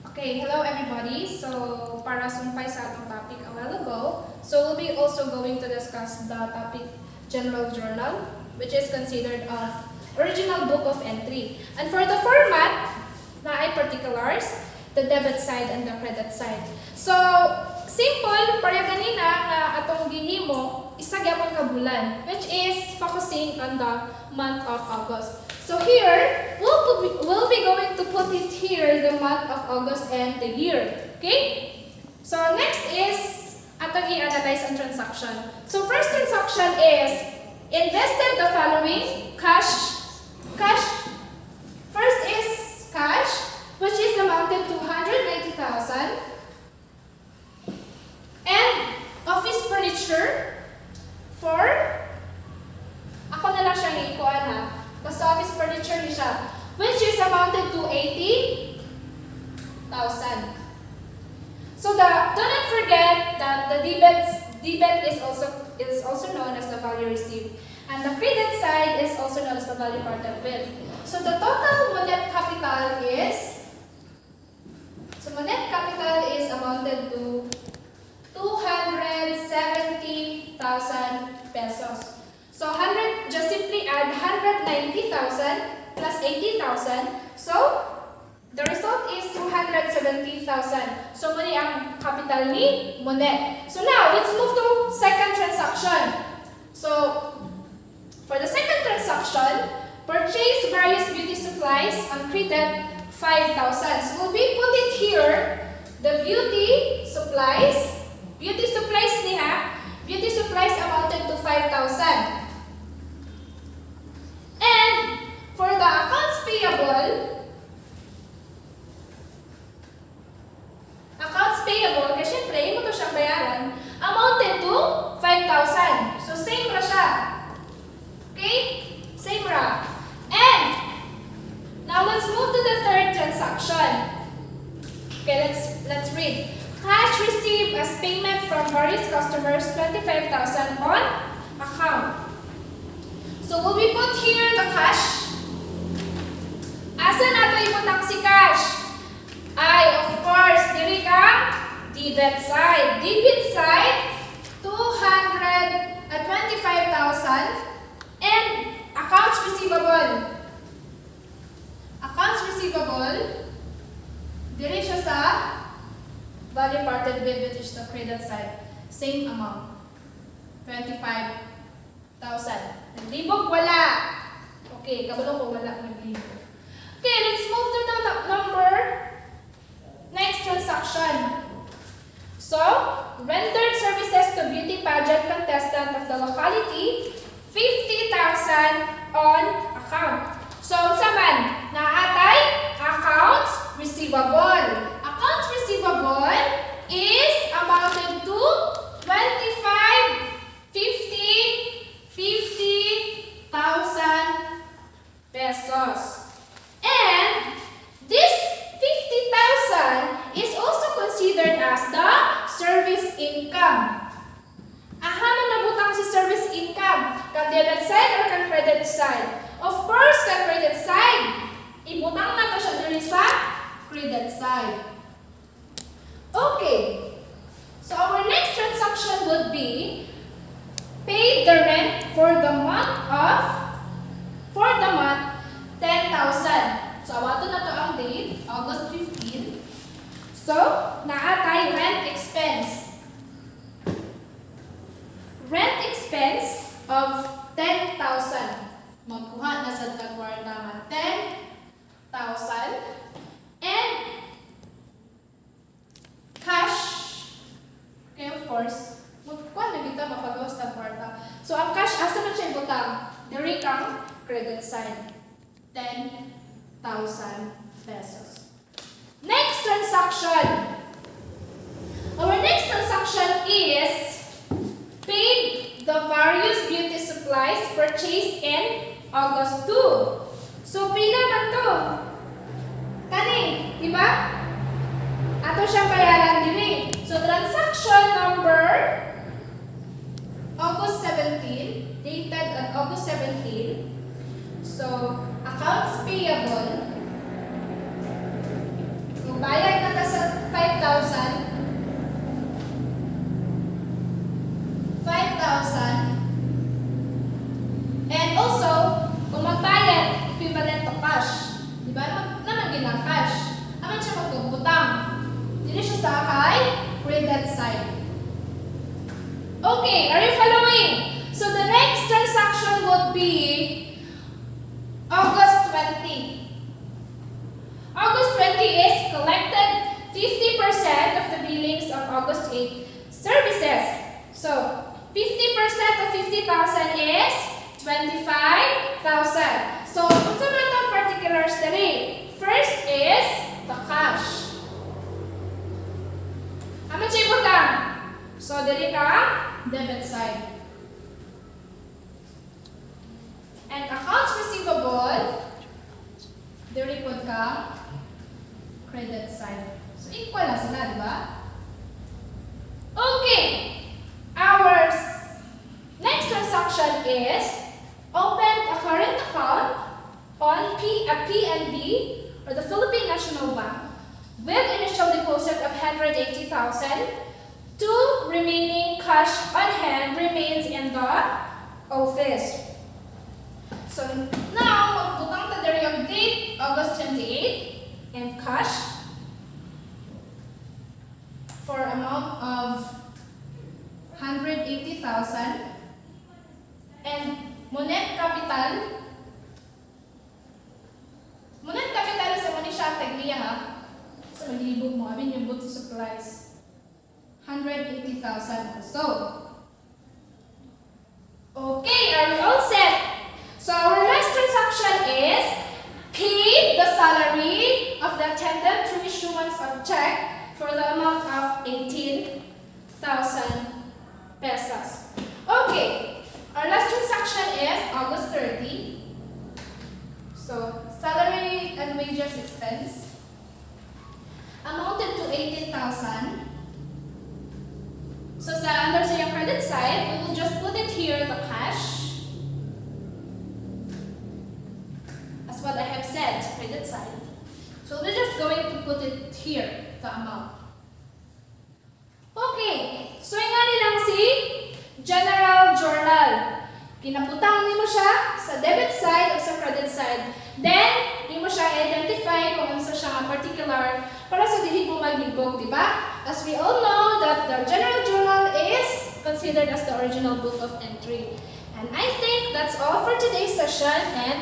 Okay, hello everybody. So, para sumpay sa atong topic a while ago, so we'll be also going to discuss the topic General Journal, which is considered of original book of entry. And for the format, na ay particulars, the debit side and the credit side. So, simple, pareho ganina nga atong gihimo, isa gyapon ka bulan, which is focusing on the month of August. So here, we'll be going to put it here, the month of August and the year. Okay? So next is, atong i-analyze ang transaction. So first transaction is, invested the following, cash. First is cash, which is amounted to 190,000. And office furniture for, ako na lang siyang ikuan ha. Basta office furniture ni siya, which is amounted to 80,000. So do not forget that the debit is also known as the value received, and the credit side is also known as the value parted with. So the total money capital is amounted to 270,000 pesos. So just simply add 190,000 plus 80,000. So the result is 270,000. So muna ang capital ni Monet. So now let's move to second transaction. So for the second transaction, purchase various beauty supplies on credit 5,000. So we'll be put it here, the beauty supplies. Beauty supplies niya. Beauty supplies amounted to 5,000. And for the accounts payable, kasi syempre, yung ito siyang bayaran, amounted to 5,000. So same ra siya. Okay? Same ra. And now let's move to the third transaction. Okay, let's read. Cash received as payment from various customers, 25,000 on account. So will we put here the cash? Asa na ito ibutang si cash? Ay, of course, diri ka debit side. Debit side, 225,000 and accounts receivable. Accounts receivable, diri siya sa value parted with, which is the credit side. Same amount, 25,000. Naglibog, wala. Okay, kabalo ko, wala naglibog. Okay, let's move to the next transaction. So, rendered services to beauty pageant contestant of the locality, 50,000 on account. So, saman, naatay accounts receivable. Accounts receivable is amounted to 50,000 pesos. And this 50,000 is also considered as the service income. Ahano na butang si service income? Kan debit side or kan credit side? Of course, kan credit side. Ibutang na to siya diri sa credit side. Okay. So our next transaction would be pay the rent for the month 10,000. So awato na to ang date, August 15. So, naatay rent expense. Rent expense of 10,000. Magkuha na sa tagwarta 10,000. And cash. Okay, of course. Magkuha na kita mapagawas tagwarta. So, ang cash, asa na siya ibutang? Diri kang credit side. 10,000 pesos. Next transaction. Our next transaction is paid the various beauty supplies purchased in August 2. So, pila man to? Kani, di ba? Ato siyang bayaran diri. So, transaction number August 17, dated on August 17. So, accounts payable. So, bayad na Okay, are you following? So the next transaction would be August 20. August 20 is collected 50% of the billings of August 8 services. So 50% of 50,000 is 25,000. So unsa man itong particulars dali? First is the cash. Ano siya butang? So dali ka debit side. And accounts receivable, dili pod ka credit side. So equal na sila, di ba? Okay. Our next transaction is open a current account on PNB or the Philippine National Bank with initial deposit of 180,000. Two remaining cash on hand remains in the office. So now, magbutang ta diri ang date, August 28, and cash for amount of 180,000 and Monet capital. Monet capital sa mo ni siya tagniya ha. So maglibog mo abin yung buti supplies. 180,000 also. Okay, are we all set? So our last transaction is pay the salary of the attendant through issuance of check for the amount of 18,000 pesos. Okay, our last transaction is August 30. So salary and wages expense amounted to 18,000. So under sa yung credit side, we will just put it here, the cash. As what I have said, credit side. So we're just going to put it here, the amount. Okay, so nga nilang si General Journal. Kinaputang nimo siya sa debit side o sa credit side. Then, nimo siya identify kung ano siya nga particular para sa dili mo maglibog, di ba? As we all know that the General Journal is considered as the original book of entry. And I think that's all for today's session, and